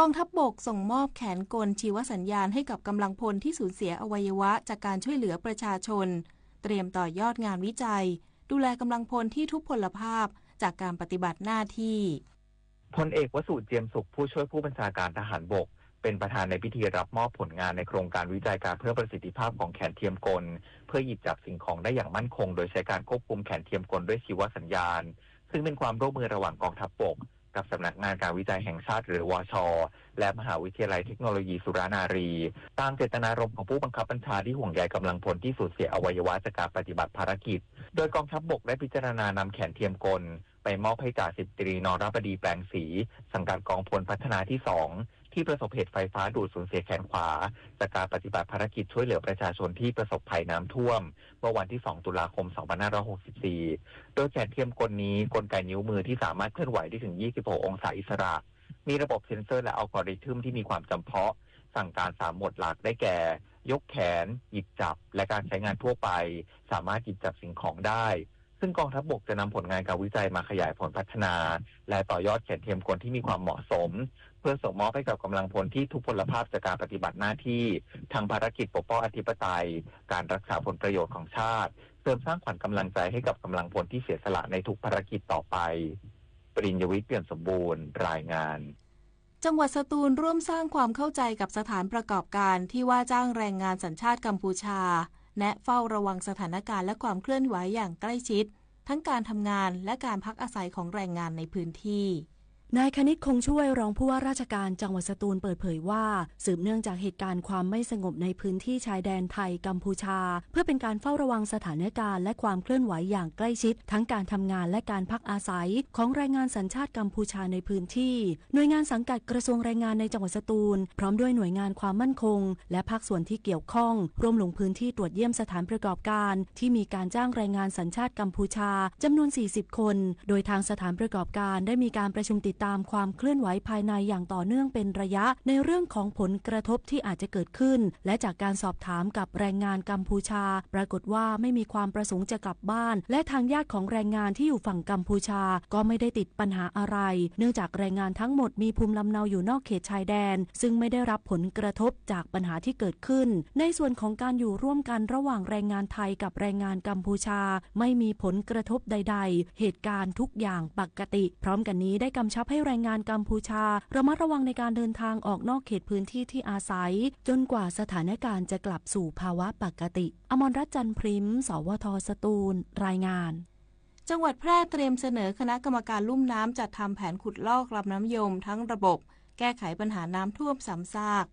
กองทัพบกส่งมอบแขนกลชีวสัญญาณให้กับกำลังพลที่สูญเสียอวัยวะจากการช่วยเหลือประชาชนเตรียมต่อยอดงานวิจัยดูแลกำลังพลที่ทุพพลภาพจากการปฏิบัติหน้าที่พลเอกวสุเจียมสุขผู้ช่วยผู้บัญชาการทหารบกเป็นประธานในพิธีรับมอบผลงานในโครงการวิจัยการเพิ่มประสิทธิภาพของแขนเทียมกลเพื่อหยิบจับสิ่งของได้อย่างมั่นคงโดยใช้การควบคุมแขนเทียมกลด้วยชีวสัญญาณซึ่งเป็นความร่วมมือระหว่างกองทัพบกกับสำนักงานการวิจัยแห่งชาติหรือวช.และมหาวิทยาลัยเทคโนโลยีสุรานารีตามเจตนารมณ์ของผู้บังคับบัญชาที่ห่วงใยกำลังพลที่สูญเสียอวัยวะจากการปฏิบัติภารกิจโดยกองทัพบกได้พิจารณานำแขนเทียมกลไปมอบให้จ่าสิบตรีนรบดีแปลงศรีสังกัดกองพลพัฒนาที่2ที่ประสบเหตุไฟฟ้าดูดสูญเสียแขนขวาจากการปฏิบัติภารกิจช่วยเหลือประชาชนที่ประสบภัยน้ำท่วมเมื่อวันที่2ตุลาคม2564โดยแขนเทียมกลนี้กลไกนิ้วมือที่สามารถเคลื่อนไหวได้ถึง26องศาอิสระมีระบบเซ็นเซอร์และอัลกอริทึมที่มีความจำเพาะสั่งการ3 โหมดหลักได้แก่ยกแขนหยิบจับและการใช้งานทั่วไปสามารถหยิบจับสิ่งของได้ซึ่งกองทัพบกจะนำผลงานการวิจัยมาขยายผลพัฒนาและต่อยอดแขนเทียมกลที่มีความเหมาะสมเพื่อส่งมอบให้กับกำลังพลที่ทุพพลภาพจากการปฏิบัติหน้าที่ทางภารกิจปกป้องอธิปไตยการรักษาผลประโยชน์ของชาติเสริมสร้างขวัญกำลังใจให้กับกำลังพลที่เสียสละในทุกภารกิจต่อไปปริญญวิทย์ เปี่ยมสมบูรณ์รายงานจังหวัดสตูลร่วมสร้างความเข้าใจกับสถานประกอบการที่ว่าจ้างแรงงานสัญชาติกัมพูชาแนะเฝ้าระวังสถานการณ์และความเคลื่อนไหวอย่างใกล้ชิดทั้งการทำงานและการพักอาศัยของแรงงานในพื้นที่ นายคณิตคงช่วยรองผู้ว่าราชการจังหวัดสตูลเปิดเผยว่าสืบเนื่องจากเหตุการณ์ความไม่สงบในพื้นที่ชายแดนไทยกัมพูชาเพื่อเป็นการเฝ้าระวังสถานการณ์และความเคลื่อนไหวอย่างใกล้ชิดทั้งการทำงานและการพักอาศัยของแรงงานสัญชาติกัมพูชาในพื้นที่หน่วยงานสังกัดกระทรวงแรงงานในจังหวัดสตูลพร้อมด้วยหน่วยงานความมั่นคงและภาคส่วนที่เกี่ยวข้องร่วมลงพื้นที่ตรวจเยี่ยมสถานประกอบการที่มีการจ้างแรงงานสัญชาติกัมพูชาจำนวน40 คนโดยทางสถานประกอบการได้มีการประชุมติดตามความเคลื่อนไหวภายในอย่างต่อเนื่องเป็นระยะในเรื่องของผลกระทบที่อาจจะเกิดขึ้นและจากการสอบถามกับแรงงานกัมพูชาปรากฏว่าไม่มีความประสงค์จะกลับบ้านและทางญาติของแรงงานที่อยู่ฝั่งกัมพูชาก็ไม่ได้ติดปัญหาอะไรเนื่องจากแรงงานทั้งหมดมีภูมิลำเนาอยู่นอกเขตชายแดนซึ่งไม่ได้รับผลกระทบจากปัญหาที่เกิดขึ้นในส่วนของการอยู่ร่วมกันระหว่างแรงงานไทยกับแรงงานกัมพูชาไม่มีผลกระทบใดๆเหตุการณ์ทุกอย่างปกติพร้อมกันนี้ได้กำชับให้แรงงานกัมพูชาระมัดระวังในการเดินทางออกนอกเขตพื้นที่ที่อาศัยจนกว่าสถานการณ์จะกลับสู่ภาวะปกติอมรรัตน์ จันทร์พริมสวท.สตูลรายงานจังหวัดแพร่เตรียมเสนอคณะกรรมการลุ่มน้ำจัดทำแผนขุดลอกลำน้ำยมทั้งระบบแก้ไขปัญหาน้ำท่วมซ้ำซาก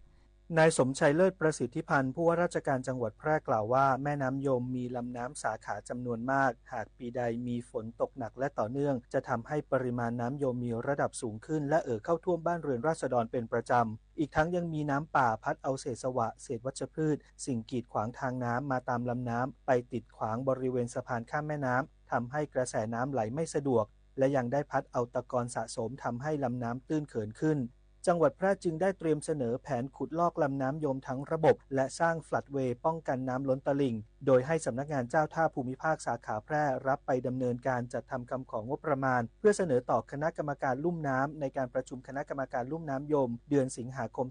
นายสมชัยเลิศประสิทธิพันธ์ผู้ว่าราชการจังหวัดแพร่กล่าวว่าแม่น้ำยมมีลำน้ำสาขาจำนวนมากหากปีใดมีฝนตกหนักและต่อเนื่องจะทำให้ปริมาณน้ำยมมีระดับสูงขึ้นและเข้าท่วมบ้านเรือนราษฎรเป็นประจำอีกทั้งยังมีน้ำป่าพัดเอาเศษสวะเศษวัชพืชสิ่งกีดขวางทางน้ำมาตามลำน้ำไปติดขวางบริเวณสะพานข้ามแม่น้ำทำให้กระแสน้ำไหลไม่สะดวกและยังได้พัดเอาตะกอนสะสมทำให้ลำน้ำตื้นเขินขึ้นจังหวัดแพร่จึงได้เตรียมเสนอแผนขุดลอกลำน้ำยมทั้งระบบและสร้างฟลัดเวย์ป้องกันน้ำล้นตลิ่งโดยให้สำนักงานเจ้าท่าภูมิภาคสาขาแพร่รับไปดำเนินการจัดทำคำของงบประมาณเพื่อเสนอต่อคณะกรรมการลุ่มน้ำในการประชุมคณะกรรมการลุ่มน้ำยมเดือนสิงหาคม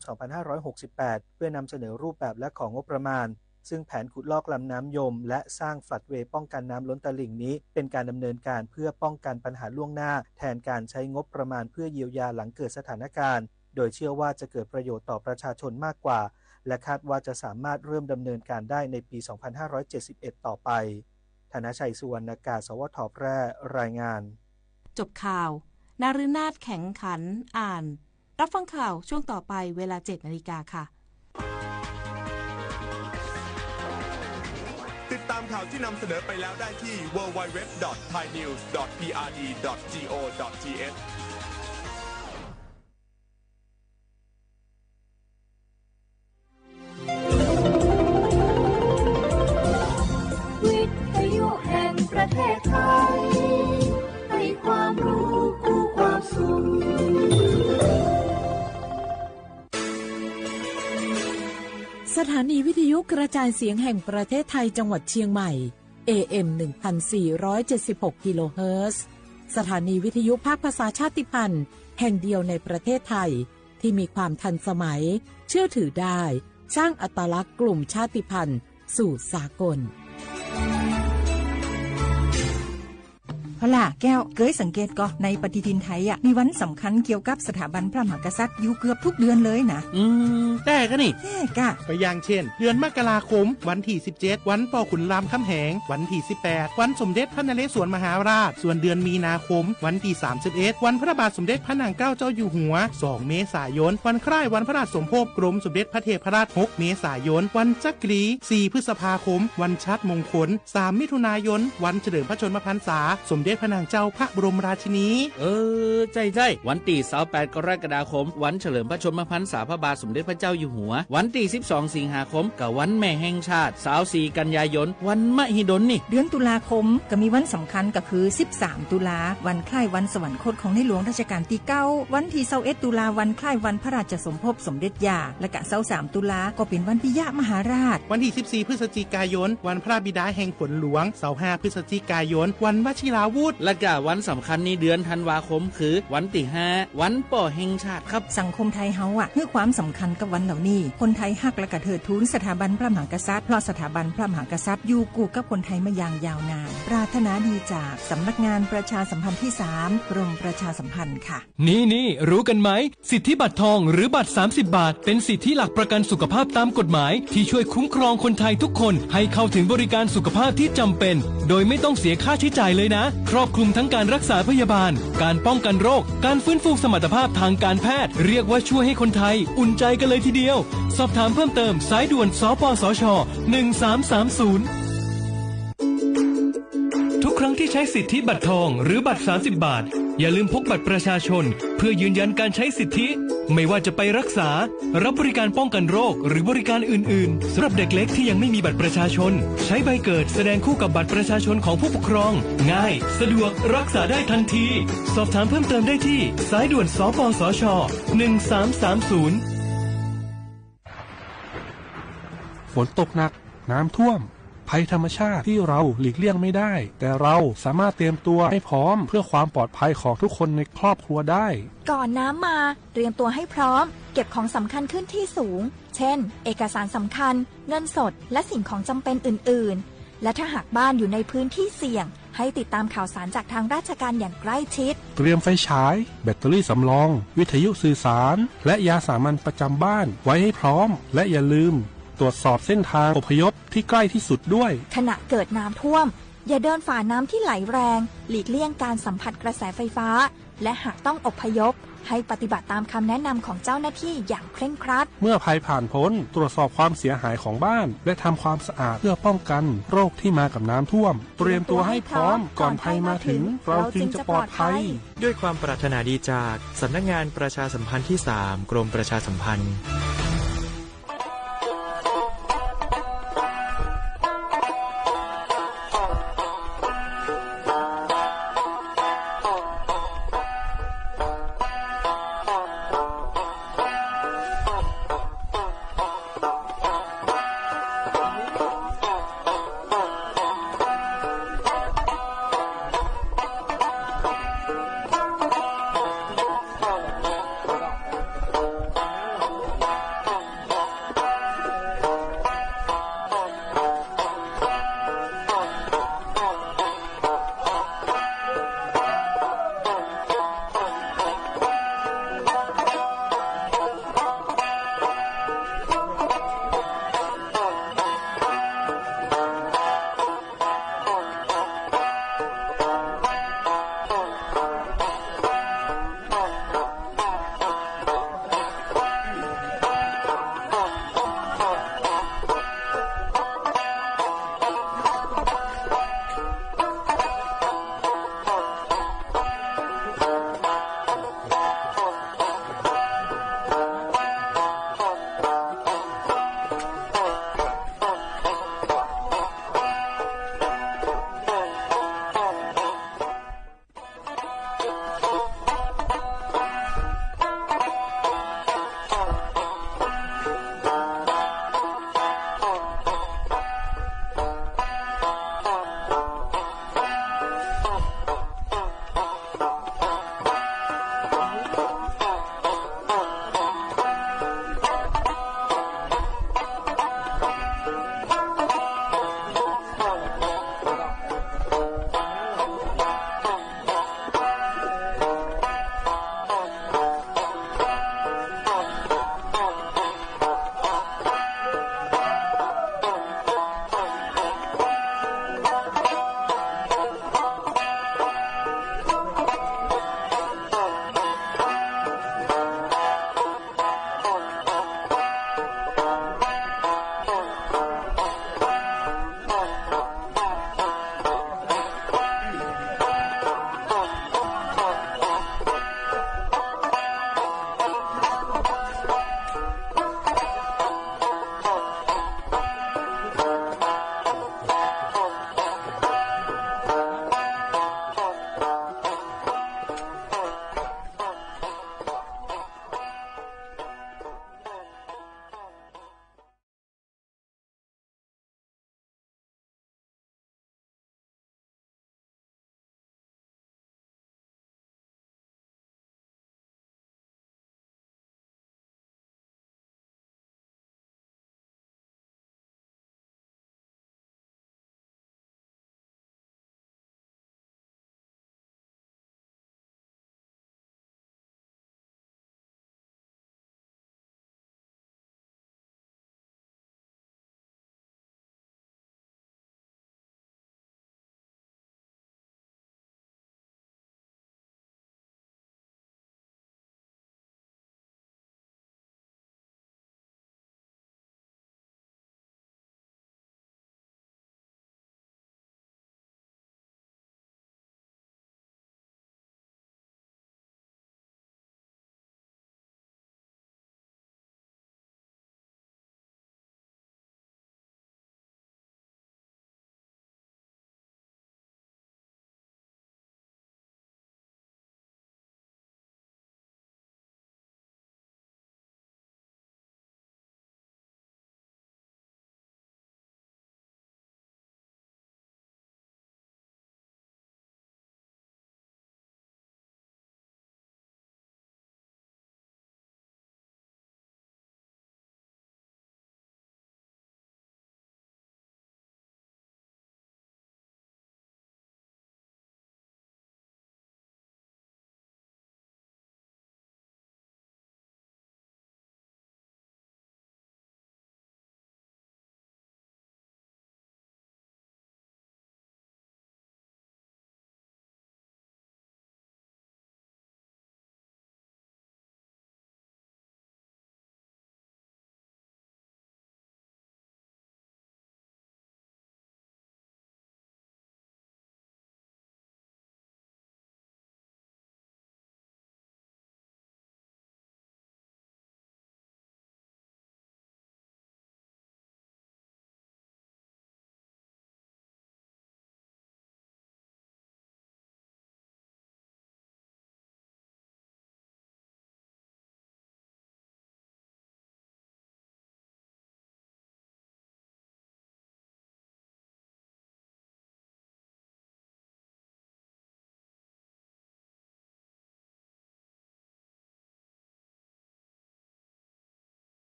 2568 เพื่อนำเสนอรูปแบบและของงบประมาณซึ่งแผนขุดลอกลำน้ำยมและสร้างฟลัดเวย์ป้องกันน้ำล้นตลิ่งนี้เป็นการดำเนินการเพื่อป้องกันปัญหาล่วงหน้าแทนการใช้งบประมาณเพื่อเยียวยาหลังเกิดสถานการณ์โดยเชื่อว่าจะเกิดประโยชน์ต่อประชาชนมากกว่าและคาดว่าจะสามารถเริ่มดำเนินการได้ในปี 2571 ต่อไปธนชัย สุวรรณกาศ สวท.แพร่รายงานจบข่าวนาฤนาถแข็งขันอ่านรับฟังข่าวช่วงต่อไปเวลา 7:00 น.ค่ะติดตามข่าวที่นำเสนอไปแล้วได้ที่ www.thainews.prd.go.thประเทศไทยให้ความรู้คู่ความสุขสถานีวิทยุกระจายเสียงแห่งประเทศไทยจังหวัดเชียงใหม่ AM 1476 กิโลเฮิรตซ์สถานีวิทยุภาคภาษาชาติพันธุ์แห่งเดียวในประเทศไทยที่ ที่มีความทันสมัยเชื่อถือได้สร้างอัตลักษณ์กลุ่มชาติพันธุ์สู่สากลเอาล่ะแก้วเคยสังเกตก็ในปฏิทินไทยมีวันสำคัญเกี่ยวกับสถาบันพระมหากษัตริย์อยู่เกือบทุกเดือนเลยนะแต่ก็นี่แต่กะไปอย่างเช่นเดือนมกราคมวันที่17วันป่อขุนรามคำแหงวันที่18วันสมเด็จพระนเรศวรมหาราชส่วนเดือนมีนาคมวันที่31วันพระบาทสมเด็จพระนางเกล้าเจ้าอยู่หัว2เมษายนวันคล้ายวันพระราชสมภพกรมสมเด็จพระเทพราช6เมษายนวันจักรี4พฤษภาคมวันชัดมงคล3มิถุนายนวันเฉลิมพระชนมพรรษาสมเด็จพระนางเจ้าพระบรมราชินีใช่วันที่28กรกฎาคมวันเฉลิมพระชนมพรรษาพระบาทสมเด็จพระเจ้าอยู่หัววันที่12สิงหาคมกับวันแม่แห่งชาติ24กันยายนวันมหิดลนี่เดือนตุลาคมก็มีวันสำคัญก็คือ13ตุลาวันคล้ายวันสวรรคตของในหลวงรัชกาลที่9วันที่21ตุลาวันคล้ายวันพระราชสมภพสมเด็จย่าและก็23ตุลาก็เป็นวันปิยมหาราชวันที่14พฤศจิกายนวันพระบิดาแห่งฝนหลวง25พฤศจิกายนวันวชิราวุธและก็วันสำคัญในเดือนธันวาคมคือวันที่5วันป่อแห่งชาติครับสังคมไทยเฮาให้ความสำคัญกับวันเหล่านี้คนไทยฮักและก็เทิดทูนสถาบันพระมหากษัตริย์เพราะสถาบันพระมหากษัตริย์อยู่คู่กับคนไทยมาอย่างยาวนานปรารถนาดีจากสำนักงานประชาสัมพันธ์ที่3กรมประชาสัมพันธ์ค่ะนี่รู้กันไหมสิทธิบัตรทองหรือบัตร30 บาทเป็นสิทธิหลักประกันสุขภาพตามกฎหมายที่ช่วยคุ้มครองคนไทยทุกคนให้เข้าถึงบริการสุขภาพที่จำเป็นโดยไม่ต้องเสียค่าใช้จ่ายเลยนะครอบคลุมทั้งการรักษาพยาบาลการป้องกันโรคการฟื้นฟูสมรรถภาพทางการแพทย์เรียกว่าช่วยให้คนไทยอุ่นใจกันเลยทีเดียวสอบถามเพิ่มเติมสายด่วนสปสช1330ทุกครั้งที่ใช้สิทธิบัตรทองหรือบัตร30 บาทอย่าลืมพกบัตรประชาชนเพื่อยืนยันการใช้สิทธิไม่ว่าจะไปรักษารับบริการป้องกันโรคหรือบริการอื่นๆสำหรับเด็กเล็กที่ยังไม่มีบัตรประชาชนใช้ใบเกิดแสดงคู่กับบัตรประชาชนของผู้ปกครองง่ายสะดวกรักษาได้ทันทีสอบถามเพิ่มเติมได้ที่สายด่วนสปสช1330ฝนตกหนักน้ำท่วมภัยธรรมชาติที่เราหลีกเลี่ยงไม่ได้แต่เราสามารถเตรียมตัวให้พร้อมเพื่อความปลอดภัยของทุกคนในครอบครัวได้ก่อนน้ำมาเตรียมตัวให้พร้อมเก็บของสำคัญขึ้นที่สูงเช่นเอกสารสำคัญเงินสดและสิ่งของจำเป็นอื่นๆและถ้าหากบ้านอยู่ในพื้นที่เสี่ยงให้ติดตามข่าวสารจากทางราชการอย่างใกล้ชิดเตรียมไฟฉายแบตเตอรี่สำรองวิทยุสื่อสารและยาสามัญประจำบ้านไว้ให้พร้อมและอย่าลืมตรวจสอบเส้นทางอพยพที่ใกล้ที่สุดด้วยขณะเกิดน้ำท่วมอย่าเดินฝ่าน้ำที่ไหลแรงหลีกเลี่ยงการสัมผัสกระแสไฟฟ้าและหากต้องอพยพให้ปฏิบัติตามคำแนะนำของเจ้าหน้าที่อย่างเคร่งครัดเมื่อภัยผ่านพ้นตรวจสอบความเสียหายของบ้านและทำความสะอาดเพื่อป้องกันโรคที่มากับน้ำท่วมเตรียมตัวให้พร้อมก่อนภัยมาถึงเราจึงจะปลอดภัยด้วยความปรารถนาดีจากสำนักงานประชาสัมพันธ์ที่3กรมประชาสัมพันธ์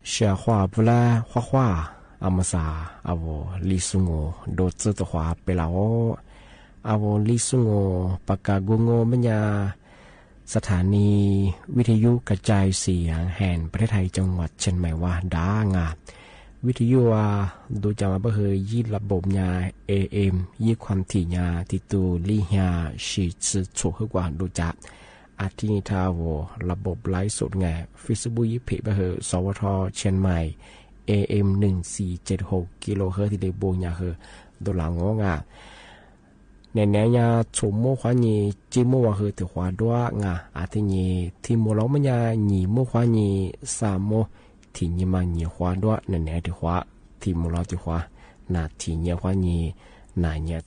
เสียขวาเวลาขวาอามาซาอาวลิซุงโอโดดตัวขวาไปแล้วอาวลิซุงโอปากกากุงโอมัญญาสถานีวิทยุกระจายเสียงแห่งประเทศไทยจังหวัดเชียงใหม่ว่าดางาวิทยุว่าดูจามาเบอร์ยี่ระบบยา AM ยี่ความถี่ยาติตูลี่ยาชีชื่อโชว์กว่าดูจับอาทินิทาวระบบไลฟ์สดไง Facebook ยี่เพจเบอร์สวทเชียงใหม่ AM 1476กิโลเฮิรตซ์ที่ได้โบยาเฮอดูหลังงงาในเนี้ยชมโมควานีจิโมว่าคือถือว่าด้วยงาอาทินีที่โมเราไม่ยาหนีโมควานีสามโมที่นี่มาหนีควาด้วยในเนี้ยถือว่าที่โมเราถือว่านาที่เนี่ยควานีนาเนี่ย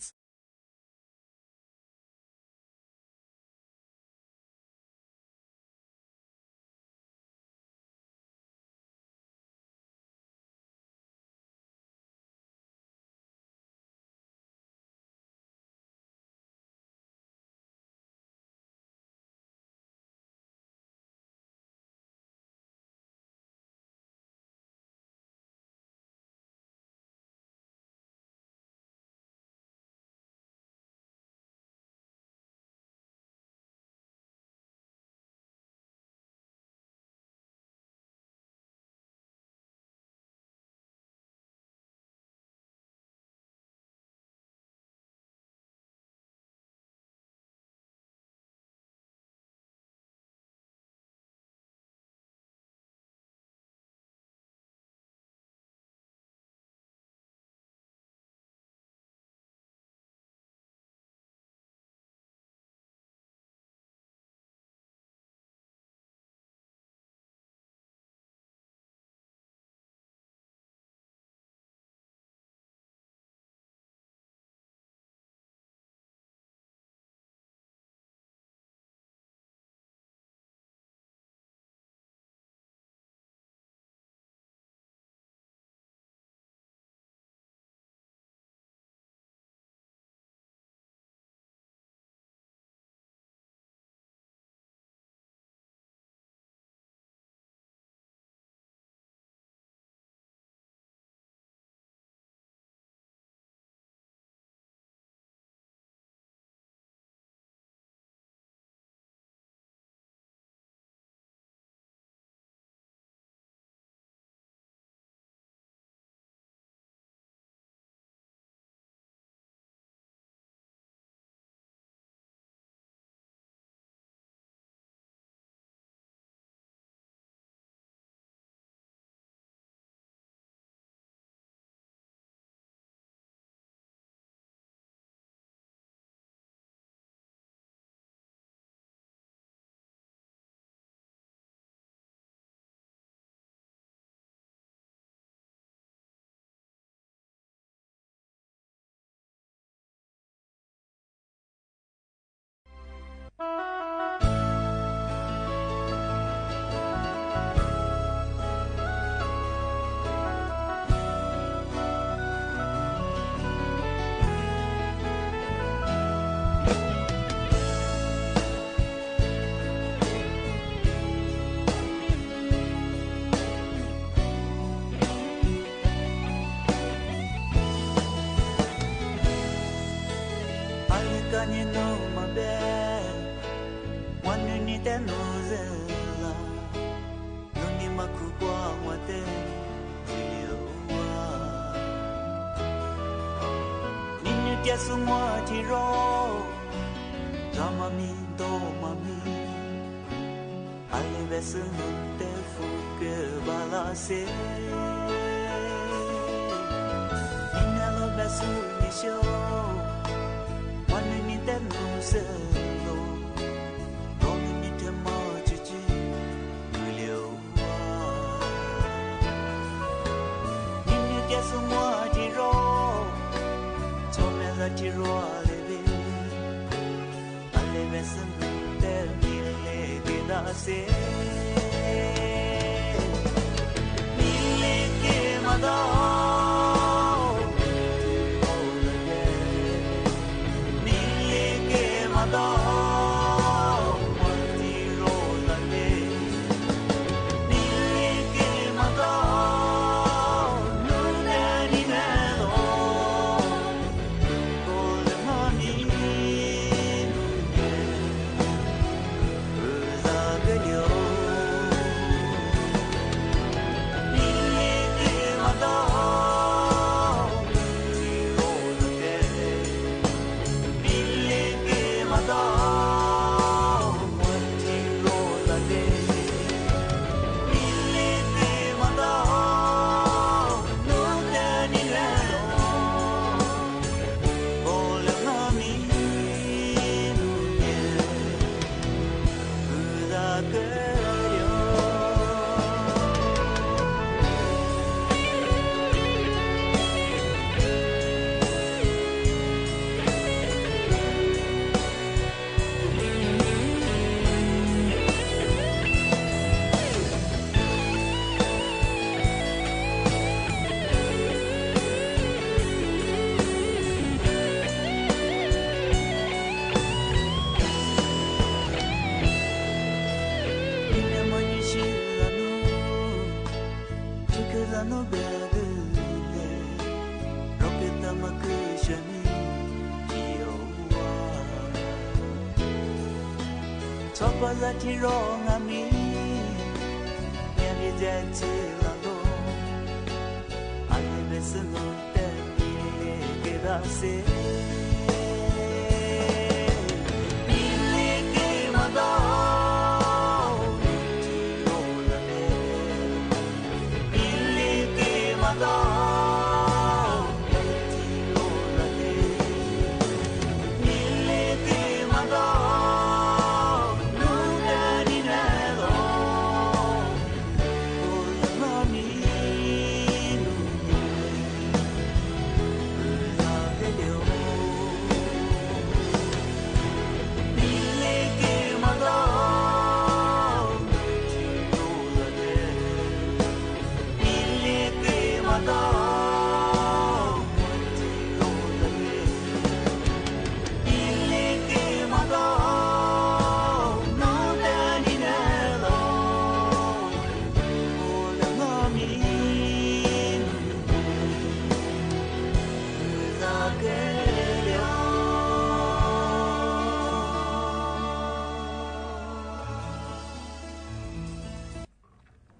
Semua tiro Ramami do mami Ale besu te fuke balase Inalo besu nisho Wanu ni te nuselo Domi ni te machichi Nulio Ninu ke semua tiro Tiro aleve aleve sente mille che da se mille che mada mille che mada mille che mada Soko za chironga mi Nyami jechi lalo Ane besu no te mi Kedase Mili ki mado Chiro lane Mili ki mado Chiro lane Mili ki mado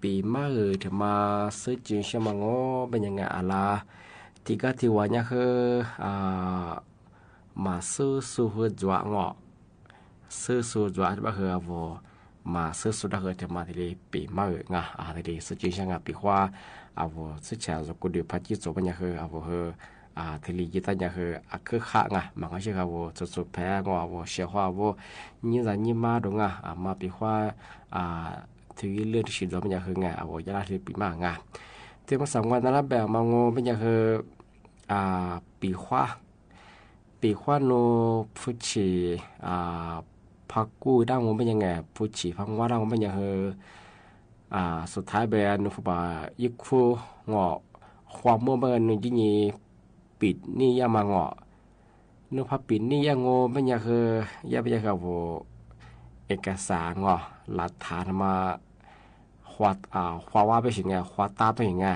ปีมาถึงมาซื้อจีนเชื่อมังเป็นยังไงอะไรที่ก็ที่วันนี้คือมาซื้อสูตรจวะงอซื้อสูตรจวะที่ว่าคือว่ามาซื้อสูตรคือถึงมาที่ปีมาไงที่ซื้อจีนเชื่อไงปีว่าว่าซื้อเช้าจะกูดูพัดจีจบเป็นยังคือว่าคือที่ลีกิตันยังคือข้าไงมันก็ใช่ว่าสุดๆแพ้งว่าเชื่อว่านี่จะนี่มาดูไงมาปีว่าที่เรื่องที่ชีวิตเป็นอย่างคือไงว่ายาที่ปีมากไงที่มาสามวันนั้นแบบมาโง่เป็นอย่างคือปีขว้าโนผู้ชีพักกู้ด้านงเป็นยังไงผู้ชีพักว่าด้านงเป็นอย่างคือสุดท้ายแบบนุบยิกคู่งอความมั่วเป็นหนึ่งที่นี่ปิดนี่ยามางอนุพับปิดนี่ยาโง่เป็นอย่างคือยาเป็นอย่างคือเอกสารงอหลักฐานมาว่าไปถึงไงว่าตาไปถึงไง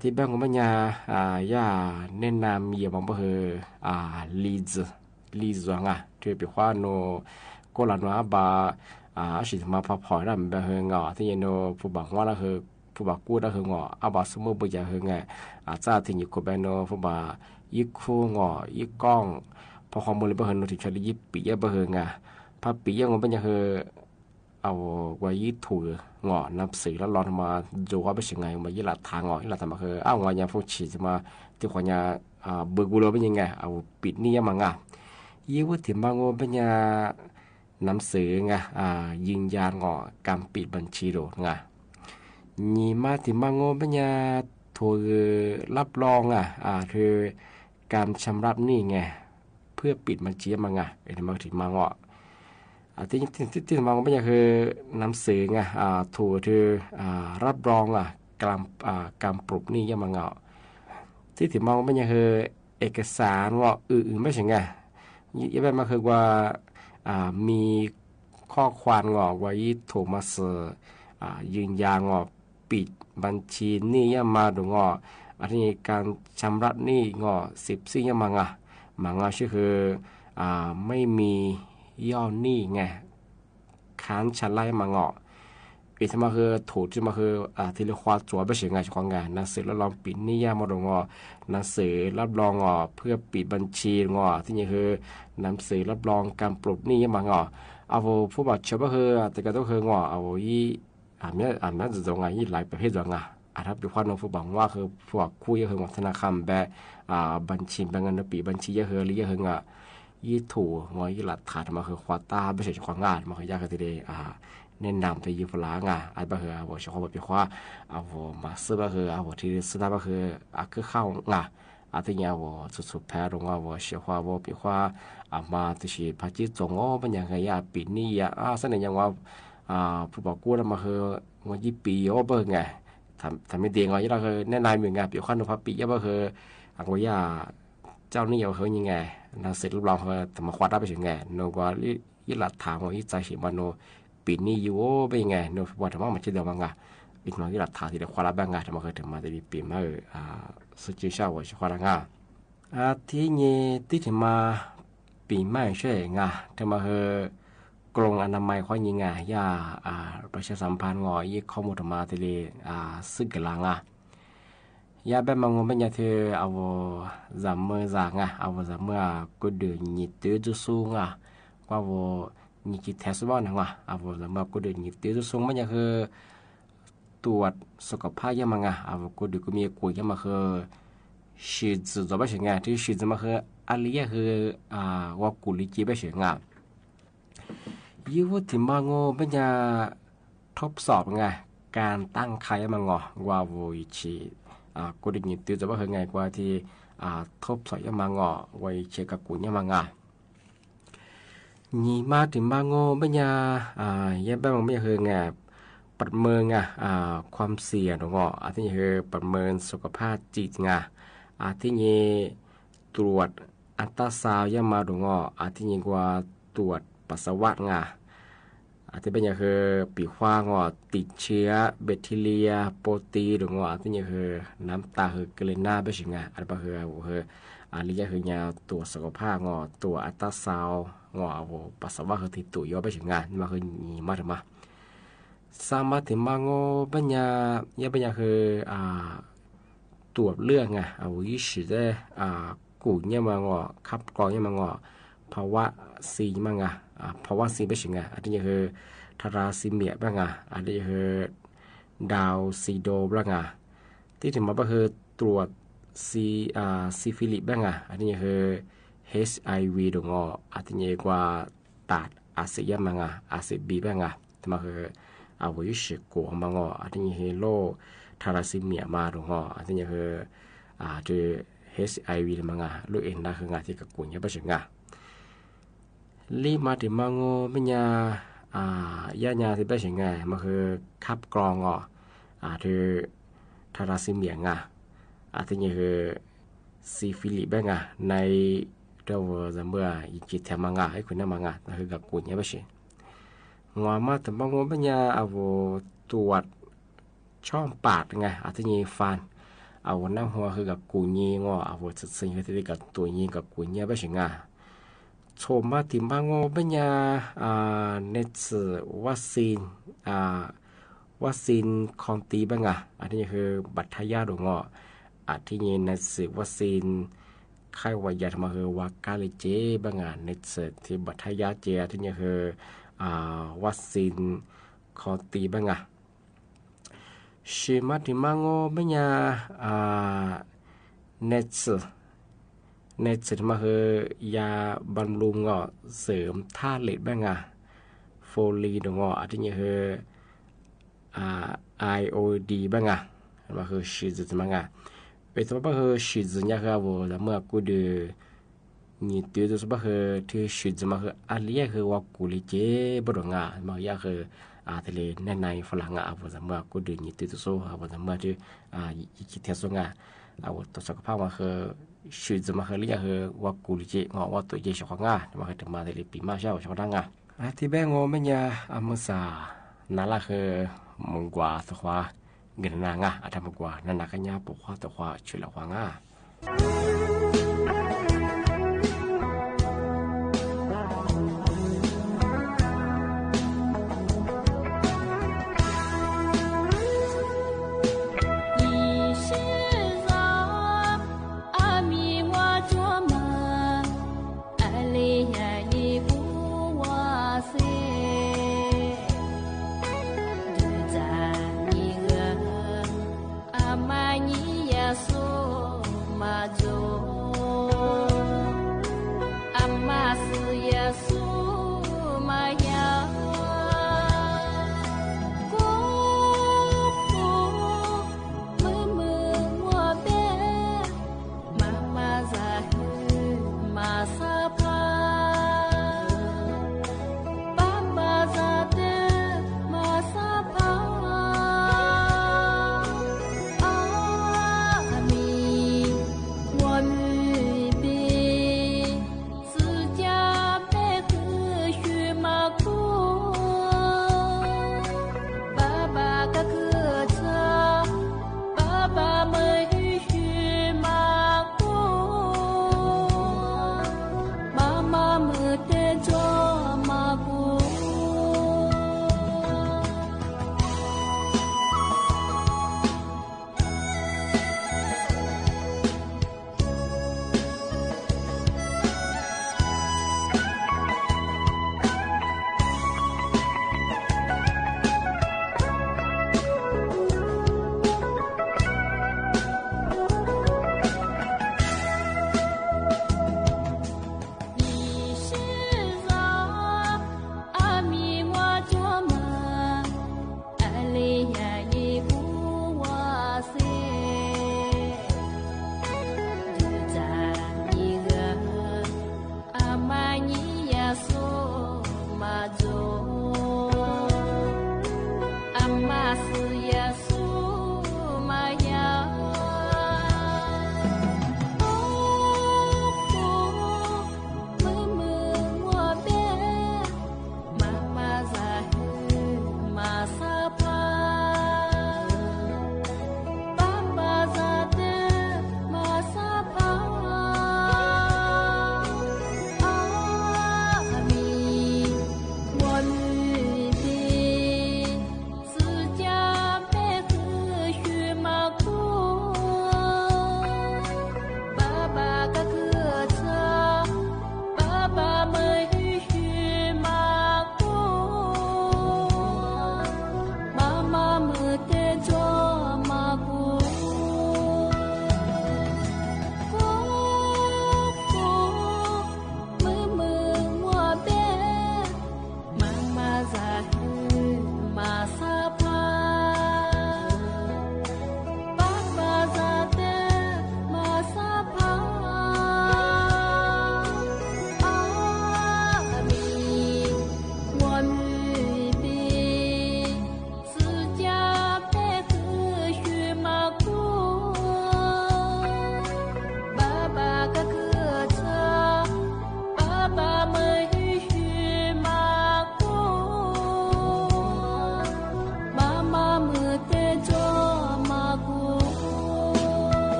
ที่แบงก์ของมันย่าแนะนำเยี่ยมบางลีซ์ไงที่เป็นว่าโนก็หลังว่าบาสิมาพักผ่อนแล้วมันเป็นงอที่ยันโนผู้บังว่าแล้วคือผู้บังกู้แล้วคืองอบาสมุบยังคือไงจ้าที่อยู่กับเป็นโนผู้บังยิกคู่งอยิกกล้องพอข้อมูลเป็นโนที่ชอบยิบปีเยอะเป็นไงพอปียังงอเป็นยังคือเอาไว้ถูงอนับสีแล้วรอมาดูว่าเป็นยังไงมายี่หลักทางงอยี่หลักทางมาคือเอางอยาฟูชีจะมาที่ขวานเบิกบุโรเป็นยังไงเอาปิดนี่ยังมังยี่วุฒิบางงเป็นยังนำสื่อไงยิงยางงอการปิดบัญชีโดไงยี่มาที่บางงเป็นยังถูกรับรองคือการชำระหนี้ไงเพื่อปิดบัญชีมังไอ้ที่มาถึงมังที่มองเป็นอย่างคือนำสื่อไงถูกคือรับรองการปลุกนี่ยังมังที่ถึงมองเป็นอย่างคือเอกสารงออื่นไม่ใช่ไงยี่แบบมาคือว่ามีข้อความงอไว้ถูกมาเสือยืนยันงอปิดบัญชีนี่ยังมาดูงอันนี้การชำระนี่งอ14ยังมังชื่อคือไม่มีย่อนี่ไงค้านชั้นไล่มางออีทมาคือถูกจะมาคือที่เรียกว่าจั่วไม่ใช่ไงของงานหนังสือรับรองปิดนี่ย่ามาดงอหนังสือรับรองเพื่อปิดบัญชีงอที่นี่คือหนังสือรับรองการปลดนี่ย่ามางอเอาผู้บัตรเชื่อว่าคือแต่ก็ต้องคืองอเอายี่นั้นจะงไงยี่หลายประเภทจังถ้าเป็นความน้องผู้บังว่าคือพวกคู่ยังคือธนาคารแบบบัญชีแบงก์เงินปีบัญชียังคือหรือยังคืองยี่ถูงอยี่หลักฐานมาคือควาตาไม่ใช่ของงานมาคือยากกันทีเดียแนะนำไปยี่ฝรั่งบางคือว่าชอบแบบว่ามาซื้อบางคือที่ซื้อบางคือเข้างที่เนี่ยสุดๆแพ้ลงว่าเชื่อว่าเป็นว่ามาที่พัฒน์จงเป็นยังไงปีนี้สักหน่อยยังว่าผู้บอกกู้แล้วมาคือวันยี่ปีเบอร์ไงทำไม่ดีงยี่เราคือแนะนำเหมือนกันเป็นว่านุภาพปียี่บางคือว่าเจ้านี่เขาคือยังไงน่าเสร็จรูปเราเขาทำมาคว้าได้ไปถึงไงโนว่ายี่หลักฐานว่ายี่ใจเสียมันโนปีนี้อยู่เป็นยังไงโนว่าทำไมมันเชื่อเดียวมั้งอีกหน่อยยี่หลักฐานที่เราคว้าได้บ้างไงทำมาเคยถึงมาได้ปีมาสุดที่ชาวว่าคว้าได้ไงที่นี่ที่ถึงมาปีใหม่ใช่ไงทำมาคือ กรงอนามัยข้อยิงอ่ะย่าประชาสัมพันธ์งอยี่ข้อมูลมาทะเลซึ่งกำลังย่าแบบมังงไม่ยาเธอเอาจำเมื่อจางเอาจำเมื่อก็เดือดหยิบตื้อจุสูงกว่านี่คิดแทสบ้านเอาจำเมื่อก็เดือดหยิบตื้อจุสูงไม่ยาคือตรวจสุขภาพยังมังเอาก็เดือดก็มีกุยยังมาคือชีดจะไม่ใช่ไงที่ชีดจะมาคืออะไรคือว่ากุลิจีไม่ใช่ไงยี่ว่าถึงมังงไม่ยาทดสอบไงการตั้งใครมังงว่าวิชีกูได้ยินตื่นจะว่าไงกว่าที่ทบสอยยังมังไว้เช็คกับกูยังมังนี่มาถึงมังไม่ยายังแบบไม่เคยไงประเมินความเสี่ยงที่นี่คือประเมินสุขภาพจิตที่นี่ตรวจอัลตราซาวด์ยังมาที่นี่กว่าตรวจปัสสาวะที่เป็นอย่างคือปีกขว้างติดเชื้อแบคทีเรียโปรตีนที่อย่างคือน้ำตาคือเกลือหน้าไปสิอะไรแบบคืออะไรอย่างคือยาตัวสุขภาพตัวอัลตราซาวด์ปัสสาวะคือติดตัวย่อไปสิมาคือนี่มาถึงมาสามารถถึงมาเป็นอย่างเป็นอย่างคือตรวจเลือดวิสิได้กูเนี่ยมาขับกรองเนี่ยมาภาวะซีมั่งภาวะซีเป็นยังไงอันนี้คือทาราซีเมียบ้างอันนี้คือดาวซีโดบ้างที่ถึงมาก็คือตรวจซิฟิลิสบ้างอันนี้คือ HIV ดงอันนี้กว่าตัดอาเซียมั่งอาเซียบีบ้างที่มาคือวิสิโกมั่งอันนี้คือโรคทาราซีเมียมาดงอันนี้คือจะ HIV มั่งโรคเอ็นได้คืองานที่กับกุญแจเป็นยังไงรีมาถึงมังไม่ยายาที่เป็นยังไงมันคือคับกรองคือทาราซีเมียที่นี่คือซิฟิลิสบ้างในเราจะเมื่ออีกจิตแถมให้คุณน้ำนั่นคือกับกุญแจเป็นงอมาถึงมังไม่ยาตรวจช่องปากที่นี่ฟันน้ำหัวคือกับกุญแจสิ่งที่กับตัวนี้กับกุญแจเป็นยังไงชมมาถึงบางปัญญาเนสวัคซีนของตีบ้างอันนี้คือบัตรทายาทอันที่นี้เนสวัคซีนไข้หวัดใหญ่มาคือวัคกาลิเจบ้างเนสที่บัตรทายาทเจอันที่นี้คือวัคซีนของตีบ้างชิมาถึงบางปัญญาเนสมาคือยาบำรุงเสริมธาตุเหล็กบ้างโฟลีอันที่นี้คือIOD บ้างมาคือชีสบ้างเป็นตัวบ้างคือชีสเนี่ยคือแล้วเมื่อกูดูนี่ตัวตัวบ้างคือที่ชีสมาคืออะไรคือว่ากูลิเจบดงมาอยากคือทะเลในฝรั่งแล้วเมื่อกูดูนี่ตัวตัวแล้วเมื่อที่คิดเท่าส่งตัวสุขภาพมาคือชีวิตมาคือเรียกคือว่ากูลิเจว่าตัวเยชของมาคือถึงมาทะเลปีมาเช้าชาวดังที่แบงไม่ยามุสานั่นละคือมงกว่าตัวเงินนางอาทำกว่านั่นนักญาปกว่าตัวช่วยละควางMajo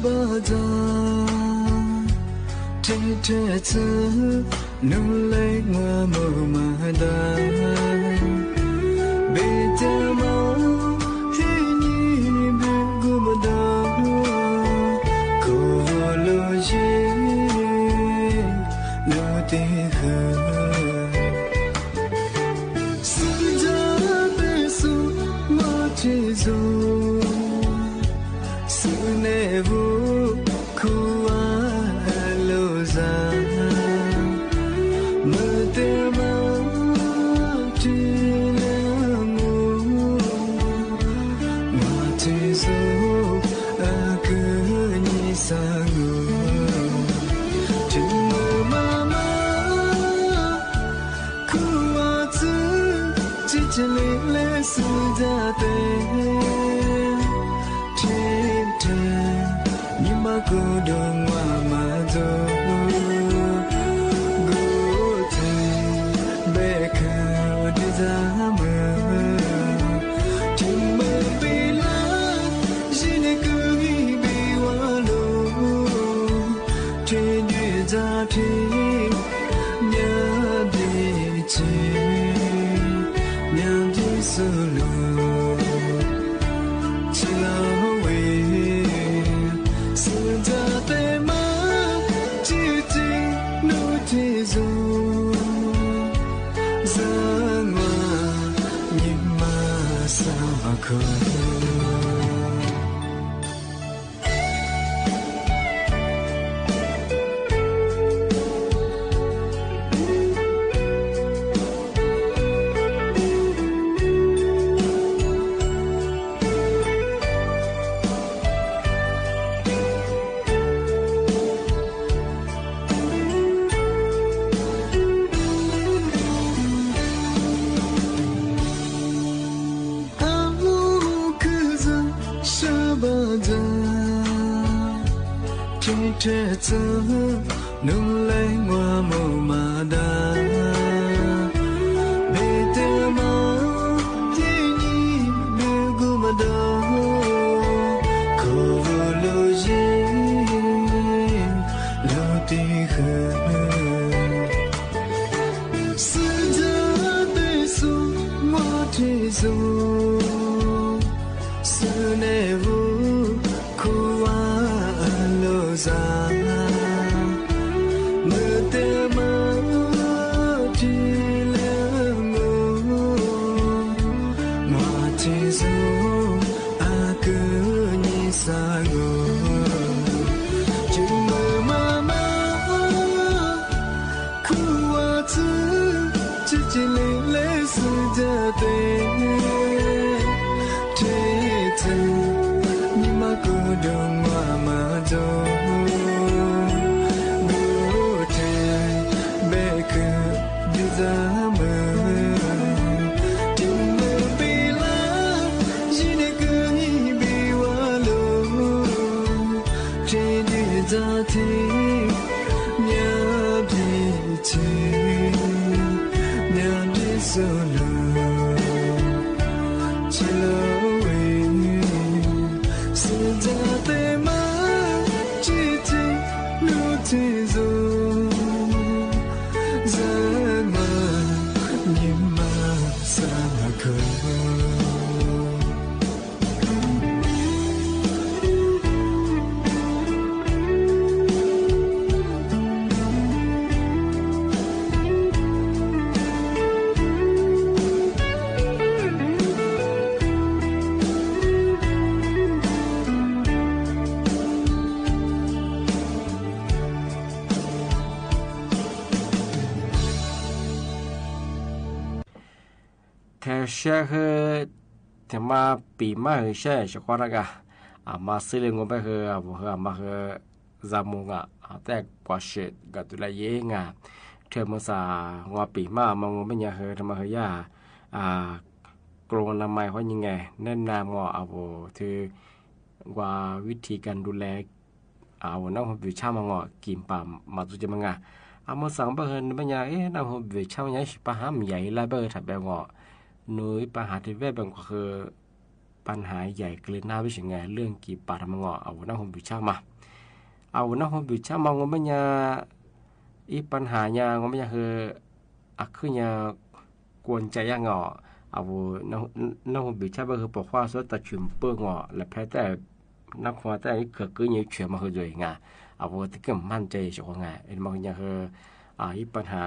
baza te te tsu nu le ngwa mo ma da be te ma hi ni be gu ma da ko lo ji lo te ha su ja be su ma che zo su ne vu ku wa lo za ma te ma ti le mu ma ti zo a ku ni sa ngo ti ma ma ku wa zu ji ji le le su ja te go dong wa ma zo go te be ka de za ma tim ma be la jin ku hi be wa lo te ni za te nya de chi nya de so lo chi la we te tsu nu le ngwa mo ma da be te ma ti ni be gu ma da ko lo ji lo ti kha su ja be su ma ti zo su ne vu ku wa lo za sẽ hơi thì mà bị mà hơi sẽ qua ra cả mà xử lý ngô bé hơi vừa mà hơi ra mùngแต่กว่าเสร็จก็ตุลาเยงเธอมาสางอปีมามางูไม่ยาเฮอทำมาเฮียกรงนามัยเขายังไงแนะนำงอเอาถือว่าวิธีการดูแลน้องวิชามางอกินปามมาตุจะมังมาสั่งเบอร์ไม่ยาน้องวิชามยังสิปะหามใหญ่ไล่เบอร์ถัดแบบงอนุ้ยปะหาที่เว็บแบบก็คือ ปัญหาใหญ่เกินหน้าไปถึงไงเรื่องกี่ปาทำงอเอาหน้าผมบิชามาเอาหน้าผมบิชามางไม่ยาอีปัญหายางไม่ยาคือคือยากวนใจยางอเอาหน้าผมบิชาก็คือบอกว่าสุดแต่ชุมเปิงอและแพ้แต่นักความแต่อีกเกิดขึ้นยังเชื่อมาคือด้วยไงเอาที่เกิดมั่นใจเฉพาะไงเอ็นบางอย่างคืออีปัญหา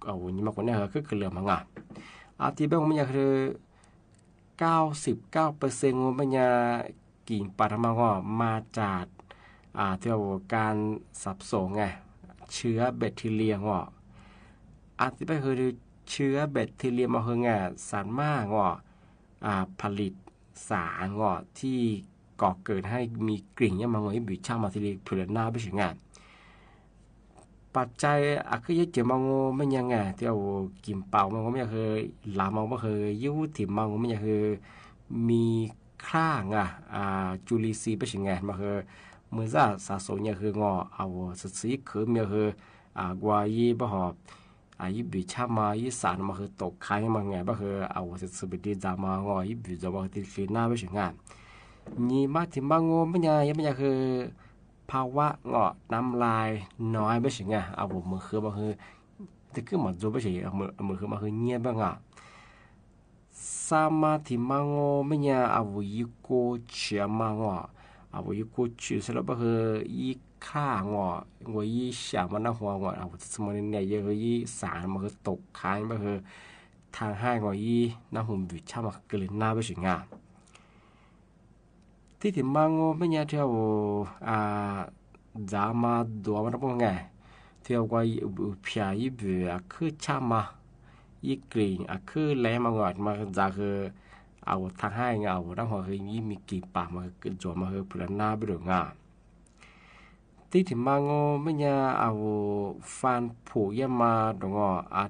เอานี่มากกว่านี้คือเรื่องมันที่แบบมันคือ99%มันจะกินปลาธรรมะมาจากที่ว่าการสับสนไงเชื้อแบคทีเรียที่แบบคือเชื้อแบคทีเรียมาคือไงสารมากผลิตสารที่ก่อเกิดให้มีกลิ่นยังมันบิชามาที่เรียกเปลือกหน้าไปถึงไงปัจจัยคือยึดเจมังไม่ยังไงที่เรากินเปล่ามันก็ไม่เคยลามันก็เคยยุ่งถิ่มมันก็ไม่เคยมีค่าจุลินทรีย์ไปถึงไงมันคือเมื่อสะสมเนี่ยคืองเอาสุดสีคือมันคือกว่ายี่บ่หอบยี่บิชามายี่สารมันคือตกค้างมันไงมันคือเอาสุดสีไปดีจามยี่บิจามาที่คืนหน้าไปถึงไงนี่มาถิ่มมันก็ไม่ยังคือภาวะน้ำลายน้อยไม่ใช่ไงเอาผมมือคือมันคือแต่คือมันจะไม่ใช่มือคือมันคือเงียบบ้างสมาธิมังไม่เนี่ยเอายุโกเชียมังเอายุโกเชียสแล้วมันคือยี่ข้างยี่ฉามันน่าหัวเอาสมัยนี้เยอะยี่สารมันคือตกค้างมันคือทางให้ยี่น้ำหุ่นบิดช่ำมันเกลือหน้าไม่ใช่ไงที่ถึงมังไม่เนี่ยเที่ยวจามาดัวมันต้องไงเที่ยวว่าพิจารณาคือชามายี่กลิ่นคือแรงมากมาจากคือเอาทางให้เอาทั้งหัวคือยี่มีกี่ปากมาคือจอมาคือพลันหน้าไปดูงาที่ถึงมังไม่เนี่ยเอาฟันผูกยี่มาตรง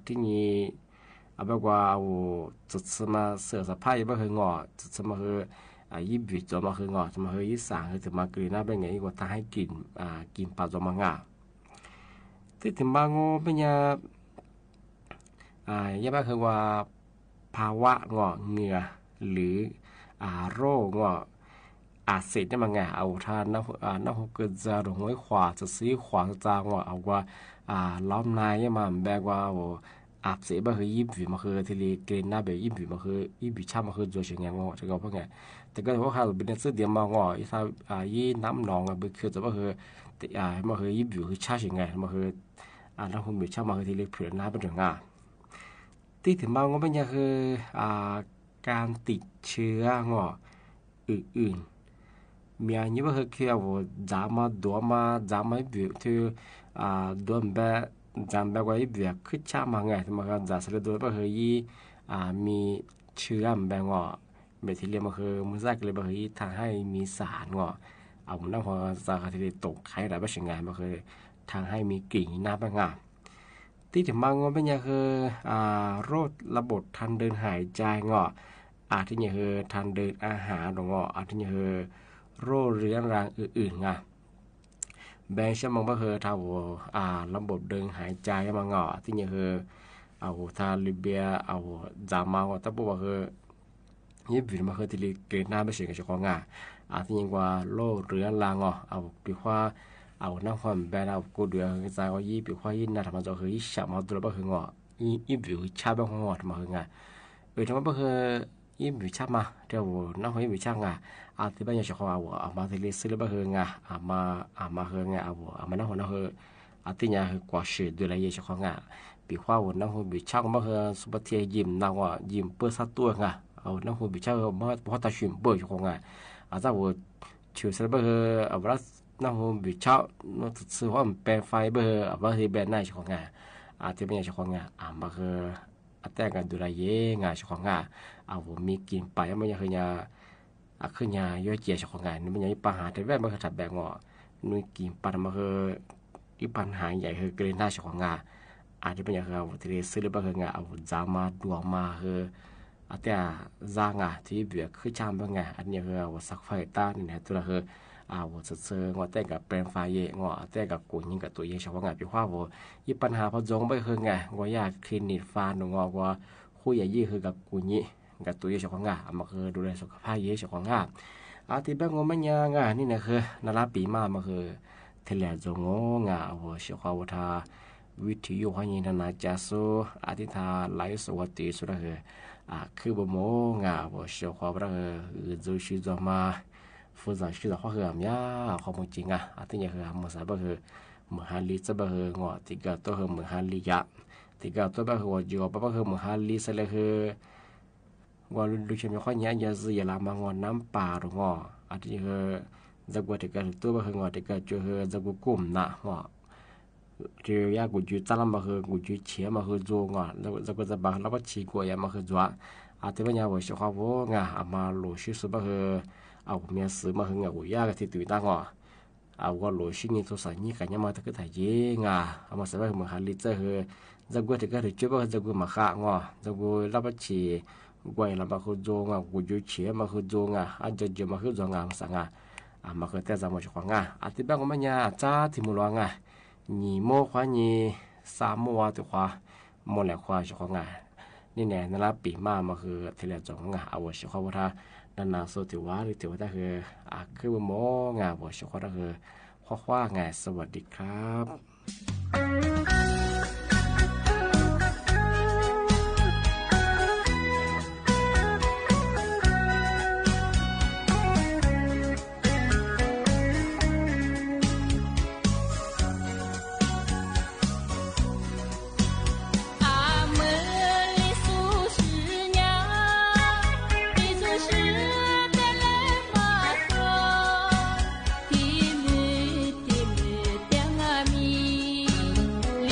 ที่นี่แบบว่าเอาจุดสมาเสือสะพายแบบคืองจุดสมาคือยี่บิดจอมาคืองอจมาคือยี่สางคือถึงมากรีน่าเป็นไงก็ทำให้กินปลาจอมางาที่ถึงบางโง่เป็นยังแบบคือว่าภาวะเหงื่อหรือโรคอาเสดได้มาไงเอาทานน้ำเกิดจะหลงไว้ขวาจะซื้อขวาจะจางเอาว่าล้อมนายยังมาแบกว่าอาบเสียแบบคือยี่บิมาคือที่เรียกเกณฑ์หน้าแบบยี่บิมาคือยี่บิช่ำมาคือตัวเชียงงจะก็เพราะไงแต่ก็ว่าเขาเป็นเสื้อเดียมมางอีถ้ายี่น้ำหนองเป็นคือแต่ว่าคือมาคือยี่บิคือชาเชียงไงมาคือน้ำหุ่นบิช่ำมาคือที่เรียกเผื่อหน้าเป็นถึงที่ถึงบางก็เป็นอย่างคือการติดเชื้ออื่นๆมีอันนี้ว่าคือแค่ว่าจามาดัวมาจามาบิที่ดัวแบบจำแบบว่ายี่บิคือชามาไงที่มาคือจาสลัดดัวก็คือยี่มีเชื้อแบบเบทีเรียมก็คือมือแรกเลยแบบทางให้มีสารเอามันต้องพอจากที่ได้ตกไข่ได้ไม่ใช่ไงมันคือทางให้มีกลิ่นน้ำบางที่ถึงบางก็เป็นอย่างคือโรคระบบทางเดินหายใจที่อย่างคือทางเดินอาหารที่อย่างคือโรคเรื้อรังอื่นแบงช่วงบางคือถ้าระบบเดินหายใจบางที่อย่างคือเอาทาลิเบียเอาจามาแต่พวกคือยี่บินมาคือที่เรียกเกณฑ์หน้าไม่ใช่กับเจ้าของที่ยังว่าโลเรื้อรังเอาปีกว่าเอาน้ำความแบนเอากูเดือดใจว่ายี่ปีกว่ายี่น่าทำมาจะคือยี่ฉามาตัวบ้าคืองยี่บิวชาบ้าของทำมาคืองทำมาบ้าคือยี่บิวชามาเดี๋ยวน้ำความยี่บิวชางที่บ้านยังเจ้าของเอามาที่เรียกซื้อบ้าคืองมาคืองเอามาน้ำความน้ำคือที่ยังคือกว่าเฉดดูแลยี่เจ้าของปีกว่าวันน้ำความบิวชางบ้าคือสุภาพที่ยิ้มน้ำว่ายิ้มเปิดสัตว์ตัวเอาน้ำความบิวชางเพราะตาชิมเปิดเจ้าของถ้าว่าเชื่อสัตว์บ้าคือเอาว่าน้ำหูบิดเช้าน้ำซื้อว่ามันเป็นไฟเบอร์ว่าที่เป็นนายเจ้าของที่เป็นเจ้าของมาคือแต่กันดูแลเย่เจ้าของเอาผมมีกินไปมันยังคือยาย่อยเจียเจ้าของนี่มันยังปัญหาแต่แวดมันก็ถัดแบ่งนุ่ยกินปันมาคืออีปัญหาใหญ่คือเกรนหน้าเจ้าของที่เป็นอย่างคือที่ซื้อหรือเปล่าคือเอาจามาดวงมาคือแต่จางที่เบียคือจามเป็นอันนี้คือว่าสักไฟต้านี่นะตัวคือว่าเสือแต่กับแปลงไฟเย่แต่กับกุญยิงกับตัวเย่ชาวงานพี่ว่าว่ายี่ปัญหาพอจงไปคือว่าอยากคลินิกฟานว่าคุยอย่างยี่คือกับกุญยิ กับตัวเยอะของงามาคือดูแลสุขภาพเยอะของงาที่บ้านงมันยังนี่เนี่ยคือนาราปีมาคือเทเลจงงาหัวเชื่อว่าทาวิทยุหันยินนาจาสุที่ทาไลฟ์สวัสดีสุดคือบ่โมงาหัวเชื่อว่าจูชิจมาฟูซาชิจข้อเหมยาข้อมูลจริงที่เนี่ยคือภาษาบ่คือมหาลีจะบ่คืองอติกาตัวคือมหาลียะติกาตัวบ่คือว่าจิบ่คือมหาลีซะเลยคือว่าลูกชายมีข้อนี้ยาซียาลามางอนน้ำป่าหรืองอที่คือจะกว่าติกาตัวบ่คืองอติกาจะคือจะกูกุ่มนะงอเจียกูจูจัลมาคือกูจูเฉียมาคือจูงแล้วจะกูจะบางแล้วก็ชีกัวยามาคือจัวที่ว่าเนี่ยว่าเชื่อว่าว่างามาโลชิสุบ่คือเอาเมียซื้อมาคืองากูยากที่ตุยตั้งว่าโลชินี่ตัวสายนี่กันยังมาตะกถ่ายเยงมาสบายเหมือนฮันลิเจอคือจะกูติกาถึงจุดว่าจะกูมาฆ่างจะกูรับบัญชีกวยแล้วมาคือโจกูจูเฉียมาคือโจจะมาคือโจมาสังมาคือแต่จะมาช่วยที่บ้านของมันเนี่ยจ้าที่มุลวนี่โมควานี่สามโมว่าตัวควาโมแหลกควาช่วยนี่แน่นั่นละปีมาคือเทเลจงเอาว่าช่วยว่าถ้านั่นน่ะสุดที่ว่าหรือที่ว่าคือว่าโมว่าช่วยว่าคือข้อสวัสดีครับ我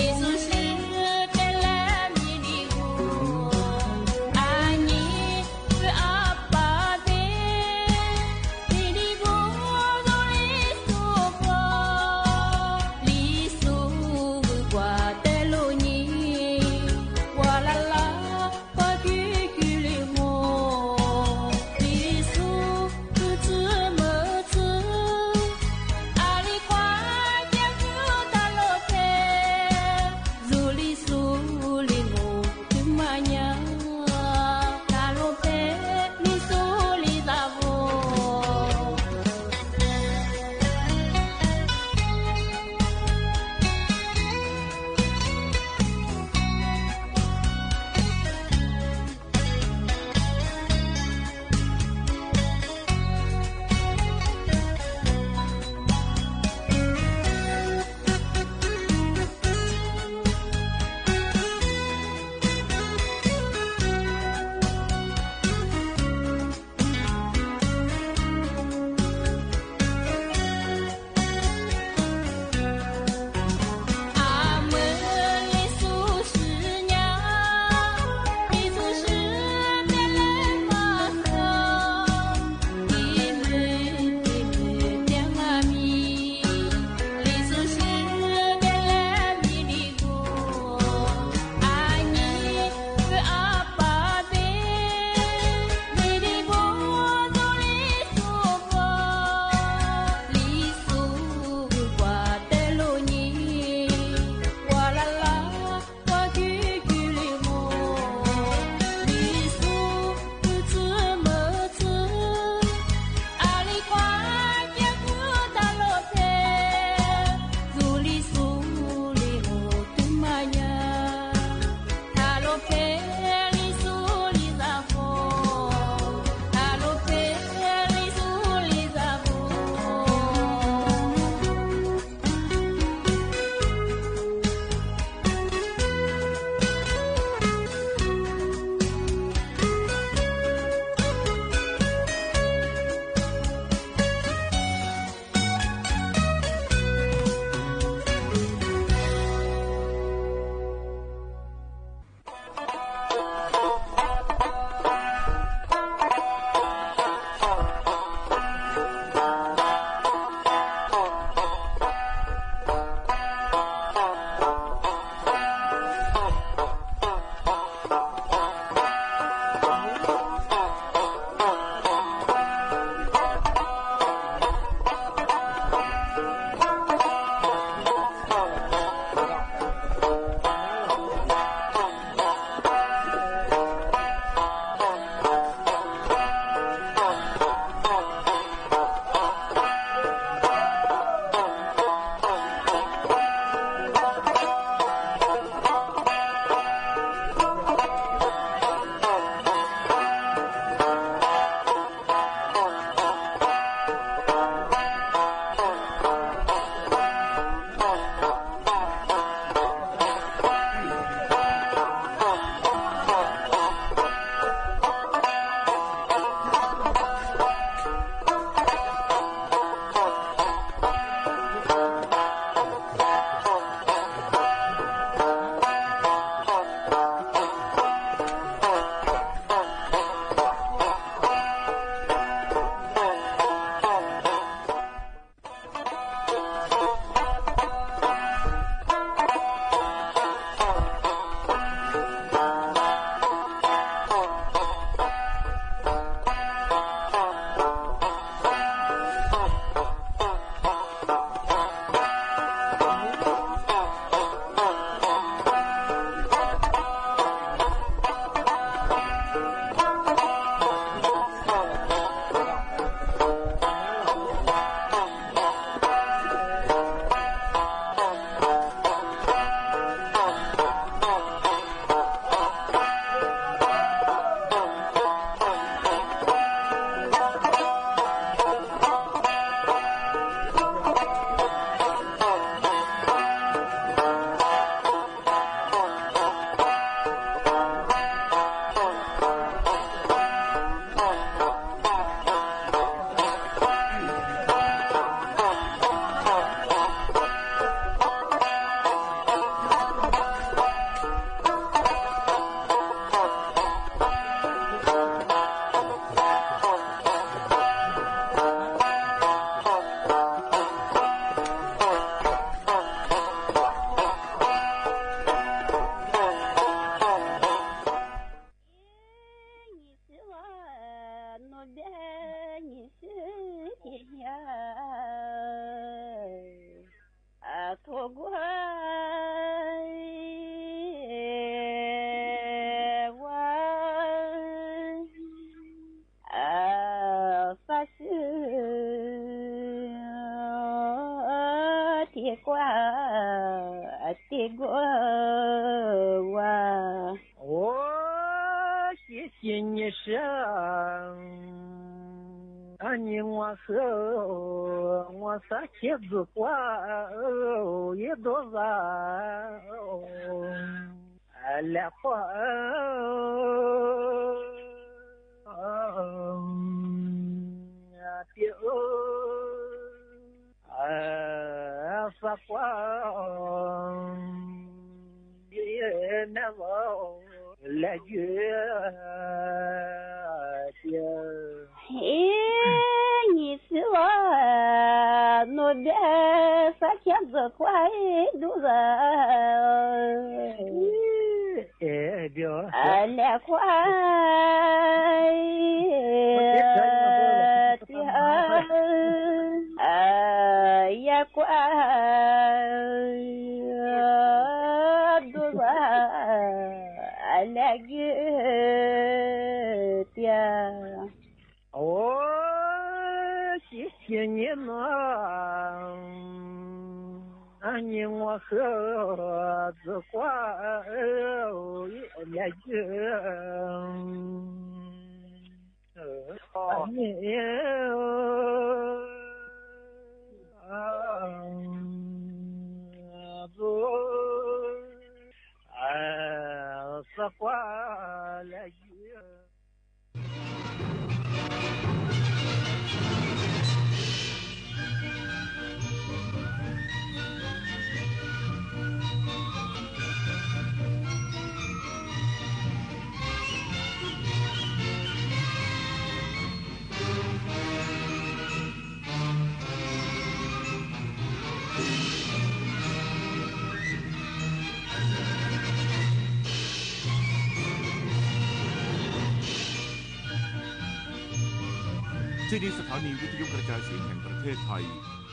ที่นี่สถานีวิทยุกระจายเสียงแห่งประเทศไทย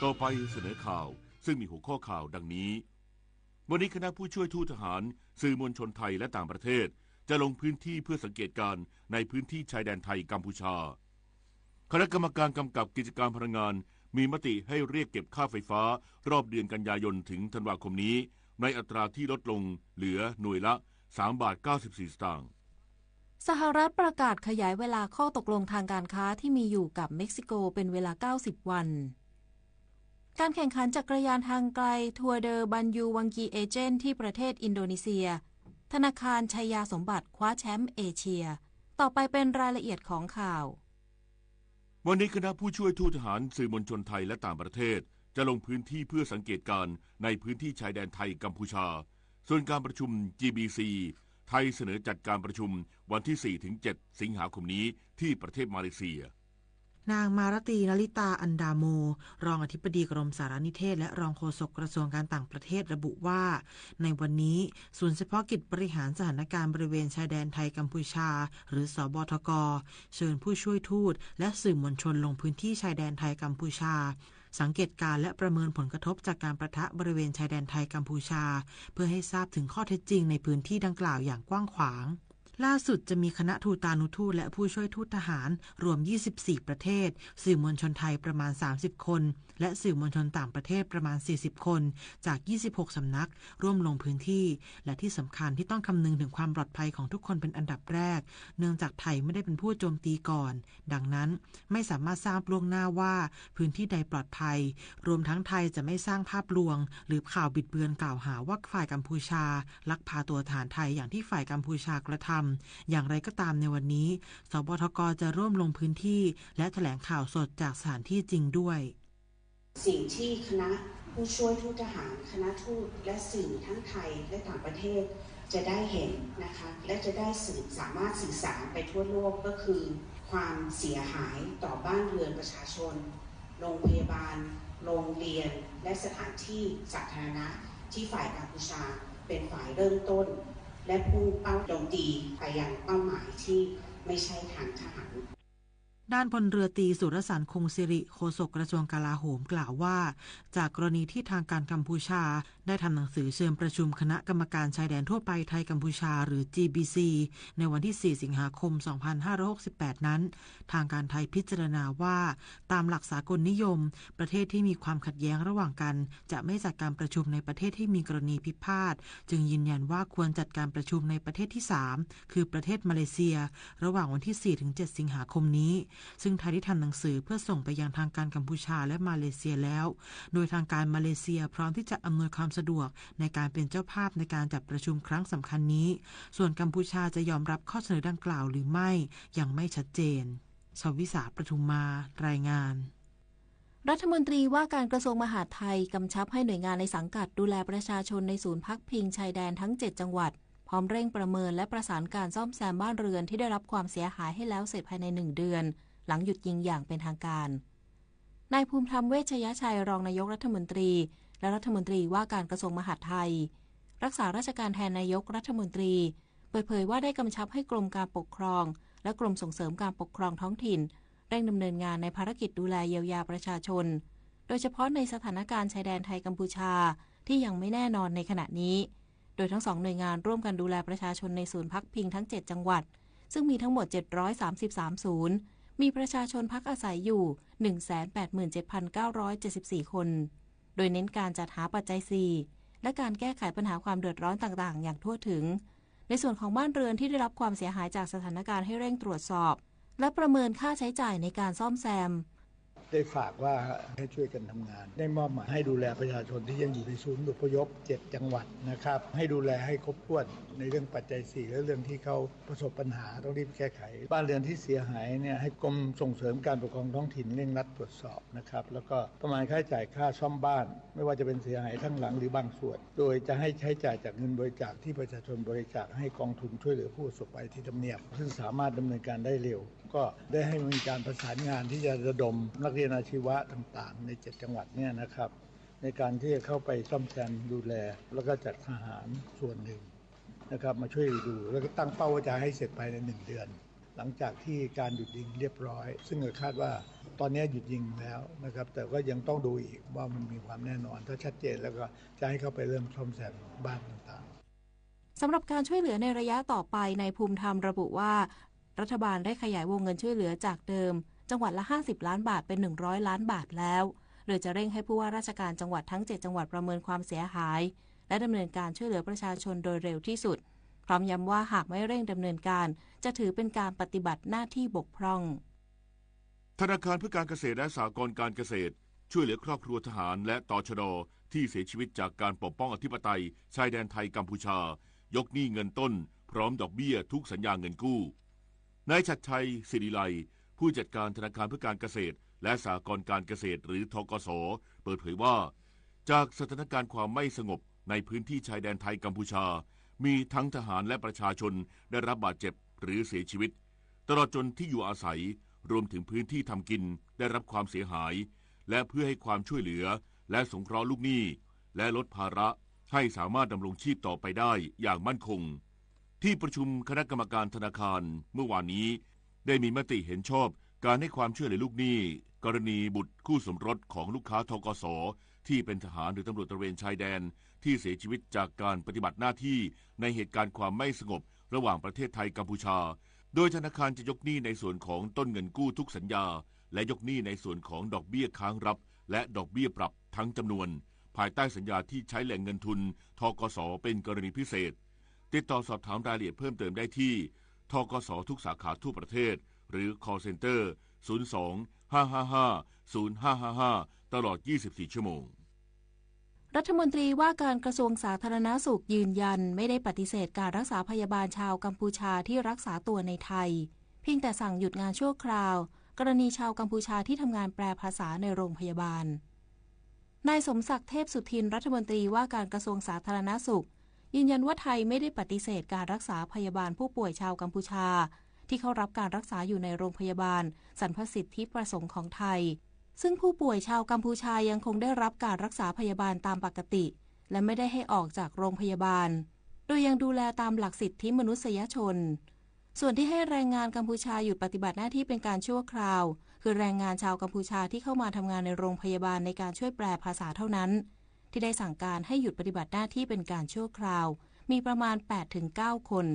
ต่อไปเสนอข่าวซึ่งมีหัวข้อข่าวดังนี้วันนี้คณะผู้ช่วยทูตทหารสื่อมวลชนไทยและต่างประเทศจะลงพื้นที่เพื่อสังเกตการณ์ในพื้นที่ชายแดนไทยกัมพูชาคณะกรรมการกำกับกิจการพลังงานมีมติให้เรียกเก็บค่าไฟฟ้ารอบเดือนกันยายนถึงธันวาคมนี้ในอัตราที่ลดลงเหลือหน่วยละ3.94 สตางค์สหรัฐประกาศขยายเวลาข้อตกลงทางการค้าที่มีอยู่กับเม็กซิโกเป็นเวลา90วันการแข่งขันจักรยานทางไกลทัวร์เดอบันยูวังกีเอเจนต์ที่ประเทศอินโดนีเซียธนาคารชัยยาสมบัติคว้าแชมป์เอเชียต่อไปเป็นรายละเอียดของข่าววันนี้คณะผู้ช่วยทูตทหารสื่อมวลชนไทยและต่างประเทศจะลงพื้นที่เพื่อสังเกตการณ์ในพื้นที่ชายแดนไทยกัมพูชาส่วนการประชุม GBCไทยเสนอจัดการประชุมวันที่ 4-7 สิงหาคมนี้ที่ประเทศมาเลเซียนางมารตีนลิตาอันดาโมรองอธิบดีกรมสารนิเทศและรองโฆษกกระทรวงการต่างประเทศระบุว่าในวันนี้ศูนย์เฉพาะกิจบริหารสถานการณ์บริเวณชายแดนไทยกัมพูชาหรือสบทก.เชิญผู้ช่วยทูตและสื่อมวลชนลงพื้นที่ชายแดนไทยกัมพูชาสังเกตการและประเมินผลกระทบจากการปะทะบริเวณชายแดนไทยกัมพูชาเพื่อให้ทราบถึงข้อเท็จจริงในพื้นที่ดังกล่าวอย่างกว้างขวางล่าสุดจะมีคณะทูตานุทูตและผู้ช่วยทูตทหารรวม24ประเทศสื่อมวลชนไทยประมาณ30คนและสื่อมวลชนต่างประเทศประมาณ40คนจาก26สำนักร่วมลงพื้นที่และที่สำคัญที่ต้องคำนึงถึงความปลอดภัยของทุกคนเป็นอันดับแรกเนื่องจากไทยไม่ได้เป็นผู้โจมตีก่อนดังนั้นไม่สามารถทราบล่วงหน้าว่าพื้นที่ใดปลอดภัยรวมทั้งไทยจะไม่สร้างภาพลวงหรือข่าวบิดเบือนกล่าวหาว่าฝ่ายกัมพูชาลักพาตัวทหารไทยอย่างที่ฝ่ายกัมพูชากระทำอย่างไรก็ตามในวันนี้สบทก.จะร่วมลงพื้นที่และแถลงข่าวสดจากสถานที่จริงด้วยสิ่งที่คณะผู้ช่วยทูตทหารคณะทูตและสื่อทั้งไทยและต่างประเทศจะได้เห็นนะคะและจะได้สามารถสื่อสารไปทั่วโลกก็คือความเสียหายต่อบ้านเรือนประชาชนโรงพยาบาลโรงเรียนและสถานที่สาธารณะที่ฝ่ายกัมพูชาเป็นฝ่ายเริ่มต้นและพุ่งเป้าโจมตีไปยังเป้าหมายที่ไม่ใช่ทางทหาร ด้านพลเรือตรีสุรสารคงสิริโฆษกกระทรวงกลาโหมกล่าวว่าจากกรณีที่ทางการกัมพูชาได้ทำหนังสือเชิญประชุมคณะกรรมการชายแดนทั่วไปไทยกัมพูชาหรือ GBC ในวันที่ 4 สิงหาคม 2568 นั้นทางการไทยพิจารณาว่าตามหลักสากลนิยมประเทศที่มีความขัดแย้งระหว่างกันจะไม่จัดการประชุมในประเทศที่มีกรณีพิพาทจึงยืนยันว่าควรจัดการประชุมในประเทศที่ 3 คือประเทศมาเลเซียระหว่างวันที่ 4-7 สิงหาคมนี้ซึ่งไทยได้ทำหนังสือเพื่อส่งไปยังทางการกัมพูชาและมาเลเซียแล้วโดยทางการมาเลเซียพร้อมที่จะอำนวยความสะดวกในการเป็นเจ้าภาพในการจัดประชุมครั้งสำคัญนี้ส่วนกัมพูชาจะยอมรับข้อเสนอดังกล่าวหรือไม่ยังไม่ชัดเจนชวิสาประทุมมารายงานรัฐมนตรีว่าการกระทรวงมหาดไทยกำชับให้หน่วยงานในสังกัดดูแลประชาชนในศูนย์พักพิงชายแดนทั้ง 7 จังหวัดพร้อมเร่งประเมินและประสานการซ่อมแซมบ้านเรือนที่ได้รับความเสียหายให้แล้วเสร็จภายใน1 เดือนหลังหยุดยิงอย่างเป็นทางการนายภูมิธรรมเวชยชัยรองนายกรัฐมนตรีและรัฐมนตรีว่าการกระทรวงมหาดไทยรักษาราชการแทนนายกรัฐมนตรีเปิดเผยว่าได้กำชับให้กรมการปกครองและกรมส่งเสริมการปกครองท้องถิ่นเร่งดำเนินงานในภารกิจดูแลเยียวยาประชาชนโดยเฉพาะในสถานการณ์ชายแดนไทยกัมพูชาที่ยังไม่แน่นอนในขณะนี้โดยทั้ง2หน่วยงานร่วมกันดูแลประชาชนในศูนย์พักพิงทั้ง7จังหวัดซึ่งมีทั้งหมด733ศูนย์มีประชาชนพักอาศัยอยู่ 187,974 คนโดยเน้นการจัดหาปัจจัย4และการแก้ไขปัญหาความเดือดร้อนต่างๆอย่างทั่วถึงในส่วนของบ้านเรือนที่ได้รับความเสียหายจากสถานการณ์ให้เร่งตรวจสอบและประเมินค่าใช้จ่ายในการซ่อมแซมได้ฝากว่าให้ช่วยกันทำงานได้มอบหมายให้ดูแลประชาชนที่ยังอยู่ในศูนย์อพยพ7จังหวัดนะครับให้ดูแลให้ครบถ้วนในเรื่องปัจจัย4และเรื่องที่เขาประสบปัญหาต้องรีบแก้ไขบ้านเรือนที่เสียหายเนี่ยให้กรมส่งเสริมการปกครองท้องถิ่นเร่งรัดตรวจสอบนะครับแล้วก็ประมาณค่าใช้จ่ายค่าซ่อมบ้านไม่ว่าจะเป็นเสียหายทั้งหลังหรือบางส่วนโดยจะให้ใช้จ่ายจากเงินบริจาคที่ประชาชนบริจาคให้กองทุนช่วยเหลือผู้ประสบภัยที่ทำเนียบซึ่งสามารถดำเนินการได้เร็วก็ได้ให้มีการประสานงานที่จะระดมนักเรียนอาชีวะต่างๆใน7จังหวัดเนี่ยนะครับในการที่จะเข้าไปซ่อมแซมดูแลแล้วก็จัดทหารส่วนหนึ่งนะครับมาช่วยดูแล้วก็ตั้งเป้าว่าจะให้เสร็จภายใน1เดือนหลังจากที่การหยุดยิงเรียบร้อยซึ่งคาดว่าตอนนี้หยุดยิงแล้วนะครับแต่ก็ยังต้องดูอีกว่ามันมีความแน่นอนถ้าชัดเจนแล้วก็จะให้เข้าไปเริ่มซ่อมแซมบ้านต่างๆสำหรับการช่วยเหลือในระยะต่อไปนายภูมิธรรมระบุว่ารัฐบาลได้ขยายวงเงินช่วยเหลือจากเดิมจังหวัดละ50ล้านบาทเป็น100ล้านบาทแล้วโดยจะเร่งให้ผู้ว่าราชการจังหวัดทั้ง7จังหวัดประเมินความเสียหายและดำเนินการช่วยเหลือประชาชนโดยเร็วที่สุดพร้อมย้ำว่าหากไม่เร่งดำเนินการจะถือเป็นการปฏิบัติหน้าที่บกพร่องธนาคารเพื่อการเกษตรและสหกรณ์การเกษตรช่วยเหลือครอบครัวทหารและตชด.ที่เสียชีวิตจากการปกป้องอธิปไตยชายแดนไทยกัมพูชายกหนี้เงินต้นพร้อมดอกเบี้ยทุกสัญญาเงินกู้นายชัดชัยศิริไลผู้จัดการธนาคารเพื่อการเกษตรและสหกรณ์การเกษตรหรือธกส.เปิดเผยว่าจากสถานการณ์ความไม่สงบในพื้นที่ชายแดนไทยกัมพูชามีทั้งทหารและประชาชนได้รับบาดเจ็บหรือเสียชีวิตตลอดจนที่อยู่อาศัยรวมถึงพื้นที่ทำกินได้รับความเสียหายและเพื่อให้ความช่วยเหลือและสงเคราะห์ลูกหนี้และลดภาระให้สามารถดำรงชีพต่อไปได้อย่างมั่นคงที่ประชุมคณะกรรมการธนาคารเมื่อวานนี้ได้มีมติเห็นชอบการให้ความช่วยเหลือลูกหนี้กรณีบุตรคู่สมรสของลูกค้าธกส.ที่เป็นทหารหรือตำรวจตระเวนชายแดนที่เสียชีวิตจากการปฏิบัติหน้าที่ในเหตุการณ์ความไม่สงบระหว่างประเทศไทยกัมพูชาโดยธนาคารจะยกหนี้ในส่วนของต้นเงินกู้ทุกสัญญาและยกหนี้ในส่วนของดอกเบี้ยค้างรับและดอกเบี้ยปรับทั้งจำนวนภายใต้สัญญาที่ใช้แหล่งเงินทุนธกส.เป็นกรณีพิเศษติดต่อสอบถามรายละเอียดเพิ่มเติมได้ที่ธกส.ทุกสาขาทั่วประเทศหรือ call center 02-555-0555 ตลอด 24 ชั่วโมงรัฐมนตรีว่าการกระทรวงสาธารณสุขยืนยันไม่ได้ปฏิเสธการรักษาพยาบาลชาวกัมพูชาที่รักษาตัวในไทยเพียงแต่สั่งหยุดงานชั่วคราวกรณีชาวกัมพูชาที่ทำงานแปลภาษาในโรงพยาบาลนายสมศักดิ์เทพสุทินรัฐมนตรีว่าการกระทรวงสาธารณสุขยืนยันว่าไทยไม่ได้ปฏิเสธการรักษาพยาบาลผู้ป่วยชาวกัมพูชาที่เข้ารับการรักษาอยู่ในโรงพยาบาลสรรพสิทธิประสงค์ของไทยซึ่งผู้ป่วยชาวกัมพูชายังคงได้รับการรักษาพยาบาลตามปกติและไม่ได้ให้ออกจากโรงพยาบาลโดยยังดูแลตามหลักสิทธิมนุษยชน ส่วนที่ให้แรงงานกัมพูชาหยุดปฏิบัติหน้าที่เป็นการชั่วคราวคือแรงงานชาวกัมพูชาที่เข้ามาทำงานในโรงพยาบาลในการช่วยแปลภาษาเท่านั้นที่ได้สั่งการให้หยุดปฏิบัติหน้าที่เป็นการชั่วคราวมีประมาณ 8-9 คน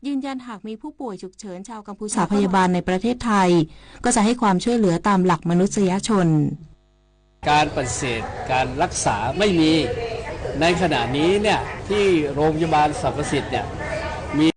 ยืนยันหากมีผู้ป่วยฉุกเฉินชาวกัมพูชาพยาบาลในประเทศไทยก็จะให้ความช่วยเหลือตามหลักมนุษยชนการปฏิเสธการรักษาไม่มีในขณะนี้เนี่ยที่โรงพยาบาลสรรพสิทธิ์เนี่ย